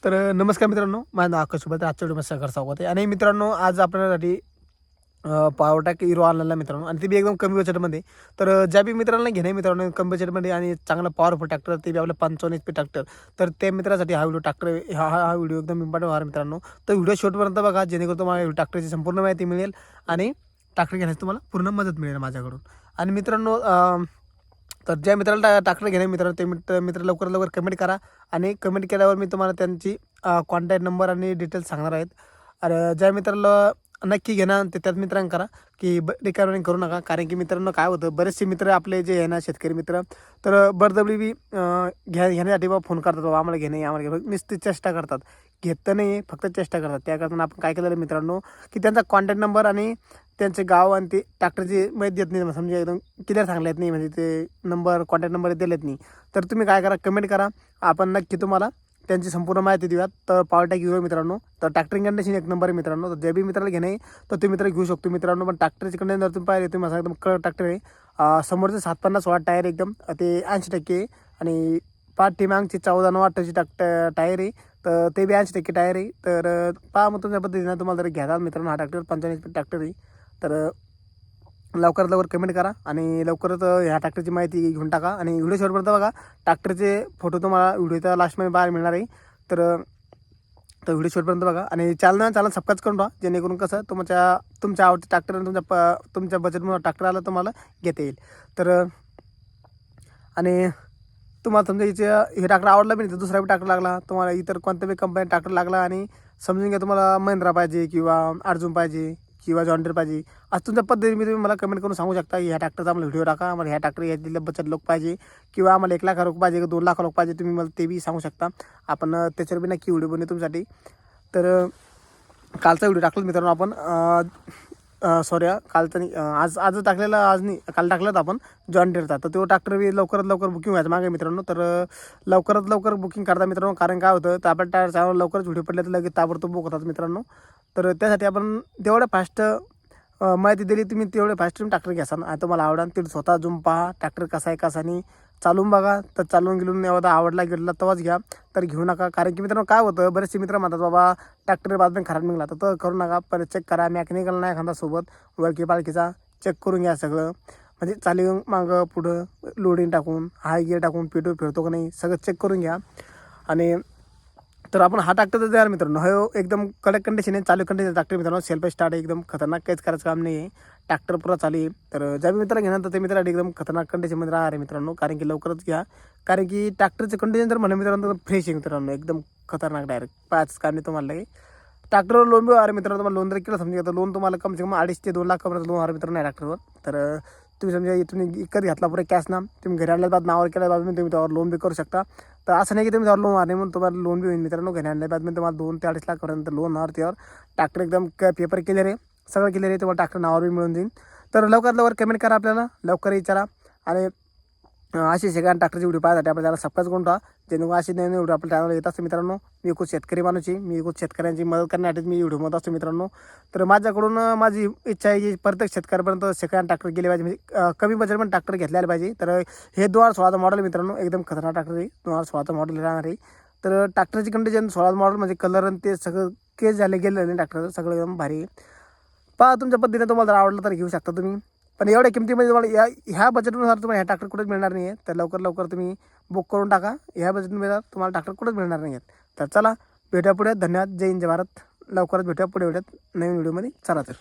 नमस्कार मित्रांनो, माझं नाव आकाश सुभाष. आजच्या व्हिडिओमध्ये सगळं स्वागत आहे. आणि मित्रांनो, आज आपल्यासाठी पॉवर ट्रॅक हिरो आणलेला मित्रांनो, आणि ते बी एकदम कमी बजेटमध्ये. ज्या बी मित्रांना घेणे मित्रांनो कमी बजेटमध्ये आणि चांगला पॉवरफुल ट्रॅक्टर, ते बी आपलं 55 HP ट्रॅक्टर. तर त्या मित्रासाठी हा व्हिडिओ ट्रॅक्टर हा हा व्हिडिओ एकदम इम्पॉर्टंट होणार मित्रांनो. तर व्हिडिओ शेवटपर्यंत बघा, जेणेकरून तुम्हाला ट्रॅक्टरची संपूर्ण माहिती मिळेल आणि ट्रॅक्टर घेण्यास तुम्हाला पूर्ण मदत मिळेल माझ्याकडून. आणि मित्रांनो, तर ज्या मित्राला ट्रॅक्टर घेणे मित्रांनो, ते मित्र लवकरात लवकर कमेंट करा. आणि कमेंट केल्यावर मी तुम्हाला त्यांची कॉन्टॅक्ट नंबर आणि डिटेल्स सांगणार आहेत. आणि ज्या मित्राला नक्की घेणार ते त्याच मित्रांना करा, की रिकमेंड करू नका. कारण की मित्रांनो काय होतं, बरेचसे मित्र आपले जे आहे ना शेतकरी मित्र, तर बळजबरी बी घेण्यासाठी बाबा फोन करतात, बाबा आम्हाला घेणे आम्हाला घे, नुसती चेष्टा करतात. घेत तर नाही, फक्त चेष्टा करतात. त्याकरता आपण काय केलेलं मित्रांनो, की त्यांचा कॉन्टॅक्ट नंबर आणि त्यांचे गाव आणि ते ट्रॅक्टरची माहिती देत नाही, समजा एकदम क्लिअर सांगले नाही, म्हणजे ते नंबर कॉन्टॅक्ट नंबर दिलेत नाही. तर तुम्ही काय करा, कमेंट करा, आपण नक्की तुम्हाला त्यांची संपूर्ण माहिती देऊयात. तर पॉवर ट्रॅक घेऊया मित्रांनो. तर ट्रॅक्टरिंग कंडिशन एक नंबर आहे मित्रांनो. तर जे बी मित्राला घेणे तर तुम्ही मित्र घेऊ शकतो मित्रांनो. पण ट्रॅक्टरची कंडिशन जर तुम्ही पाहिले, तुम्ही माझा एकदम कडक ट्रॅक्टर आहे. समोरचे 750 वाट टायर एकदम ते 80% आणि पाठ मागची 14 वाटची टायर आहे. तर ते बी 80% टायर आहे. तर पहा मग तुमच्या पद्धतीनं तुम्हाला जर घ्यायला मित्रांनो हा ट्रॅक्टर 55 ट्रॅक्टर आहे. तर लवकरात लवकर कमेंट करा आणि लवकरच ह्या ट्रॅक्टरची माहिती घेऊन टाका. आणि व्हिडिओ शेवटपर्यंत बघा, ट्रॅक्टरचे फोटो तुम्हाला व्हिडिओच्या लास्टमध्ये पाहायला मिळणार आहे. तर तर व्हिडिओ शेवटपर्यंत बघा आणि चॅनल सबस्क्राईब करून ठेवा, जेणेकरून कसं तुमच्या आवडते ट्रॅक्टर आणि तुमच्या बजेटमध्ये ट्रॅक्टर आला तुम्हाला घेता येईल. तर आणि तुम्हाला समजा हे ट्रॅक्टर आवडला बी नाही, तर दुसरा बी ट्रॅक्टर लागला तुम्हाला, इतर कोणत्या बी कंपनी ट्रॅक्टर लागला आणि समजून घ्या तुम्हाला महिंद्रा पाहिजे किंवा अर्जुन पाहिजे किंवा जॉन डीरे पाहिजे, आज तुमच्या पद्धतीने तुम्ही मला कमेंट करून सांगू शकता, ह्या ट्रॅक्टरचा आम्हाला व्हिडिओ टाका, आम्हाला ह्या ट्रॅक्टर या जिल्ह्यात बचत लोक पाहिजे, किंवा आम्हाला 1 लाख रुपये पाहिजे, 2 लाख रुपये पाहिजे, तुम्ही मला ते बी सांगू शकता. आपण त्याच्यावर बी नक्की व्हिडिओ बनवू तुमच्यासाठी. तर कालचा व्हिडिओ टाकला मित्रांनो आपण, सॉरी कालचा नाही, आज टाकलेला, आज नाही काल टाकलं होतं आपण जॉन डीरचा. तर तो ट्रॅक्टर बी लवकरात लवकर बुकिंग व्हायचं मागे मित्रांनो. तर लवकरात लवकर बुकिंग करता मित्रांनो, कारण काय होतं, तर आपल्या चॅनल लवकरच व्हिडिओ पडले तर लगेच ताबडतोब बुक होतात मित्रांनो. तर त्यासाठी आपण तेवढं फास्ट माहिती दिली तुम्ही, तेवढे फास्ट तुम्ही ट्रॅक्टर घ्याल आणि तुम्हाला आवडा, ते स्वतः जुम पहा ट्रॅक्टर कसा आहे कसा नाही, चालून बघा. तर चालून गेलून एवढा आवडला गेला तेव्हाच घ्या, तर घेऊ नका. कारण की मित्रांनो काय होतं, बरेचसे मित्र म्हणतात बाबा ट्रॅक्टर बाजून खराब निघाला, तर करू नका. पण चेक करा, मॅकॅनिकल नाही एखादा सोबत वळकी पालखीचा चेक करून घ्या सगळं, म्हणजे चालू मागं पुढं लोडिंग टाकून हाय गिअर टाकून पेटू फिरतो का नाही सगळं चेक करून घ्या. आणि तर आपण हा ट्रॅक्टर तर द्या मित्रांनो, हो एकदम कडक कंडिशन आहे, चालू कंडिशन ट्रॅक्टर मित्रांनो, सेल्फ स्टार्ट आहे, एकदम खतरनाक, काहीच करायचं काम नाही आहे, ट्रॅक्टर पुरा चालू आहे. तर ज्या मित्र घेणार तर ते मित्र एकदम खतरनाक कंडिशनमध्ये राहणार आहे मित्रांनो, कारण की लवकरच घ्या. कारण की ट्रॅक्टरचं कंडिशन जर म्हणा मित्रांनो, फ्रेश आहे मित्रांनो, एकदम खतरनाक, डायरेक्ट पाच काम नाही तुम्हाला लगे. ट्रॅक्टरवर लोन बी अरे मित्रांनो, तुम्हाला लोन जर केलं समजा, तर लोन तुम्हाला कम से कम 2.5 ते 2 लाखापर्यंत लोन आहे मित्रांनो ट्रॅक्टरवर. तर तुम्ही समजा तुम्ही विकत घेतला पुढे कॅश ना, तुम्ही घरी आणल्या बाद नावावर केल्या बाद तुम्ही त्यावर लोन बी करू शकता. तर असं नाही की तुम्ही त्यावर लोन नाही म्हणून तुम्हाला लोन बी होईल मित्रांनो. घरी आणल्या बाद तुम्हाला 2 ते 2.5 लाखापर्यंत लोन होणार त्यावर. ट्रॅक्टर एकदम पेपर क्लिअर आहे, सगळं क्लिअर आहे, तुम्हाला ट्रॅक्टर नावावर बी मिळून जाईल. तर लवकरात लवकर कमेंट करा, आपल्याला लवकर विचारा. आणि अशी सगळ्या ट्रॅक्टरची व्हिडिओ पाहण्यासाठी आपल्या त्याला सबस्क्राईब करून ठेवा, जेणेकरून अशी नवीन व्हिडिओ आपल्या चॅनलवर येत असते मित्रांनो. मी खूप शेतकरी माणूस आहे, मी खूप शेतकऱ्यांची मदत करण्यासाठी मी व्हिडिओ बनवत असतो मित्रांनो. तर माझ्याकडून माझी इच्छा आहे की प्रत्येक शेतकऱ्यापर्यंत सेकंड ट्रॅक्टर गेले पाहिजे, म्हणजे कमी बजेटमध्ये ट्रॅक्टर घेतलेला पाहिजे. तर हे 2016चं मॉडेल मित्रांनो, एकदम खतरनाक ट्रॅक्टर आहे, 2016चं मॉडेल राहणार आहे. तर ट्रॅक्टरची कंडिशन 16 मॉडेल, म्हणजे कलर आणि ते सगळं केस झाले गेलं नाही ट्रॅक्टरचं, सगळं एकदम भारी आहे. पहा तुमच्या पद्धतीने तुम्हाला जर आवडलं तर घेऊ शकता तुम्ही. पण एवढ्या किमतीमध्ये तुम्हाला ह्या बजेटनुसार तुम्हाला ह्या ट्रॅक्टर कुठेच मिळणार नाही आहे. तर लवकर लवकर तुम्ही बुक करून टाका, ह्या बजेटमध्ये तुम्हाला ट्रॅक्टर कुठेच मिळणार नाही आहेत. तर चला भेटूया पुढे, धन्यवाद, जय हिंद जय भारत. लवकरच भेटूया पुढे व्हिडिओत, नवीन व्हिडिओमध्ये. चला तर.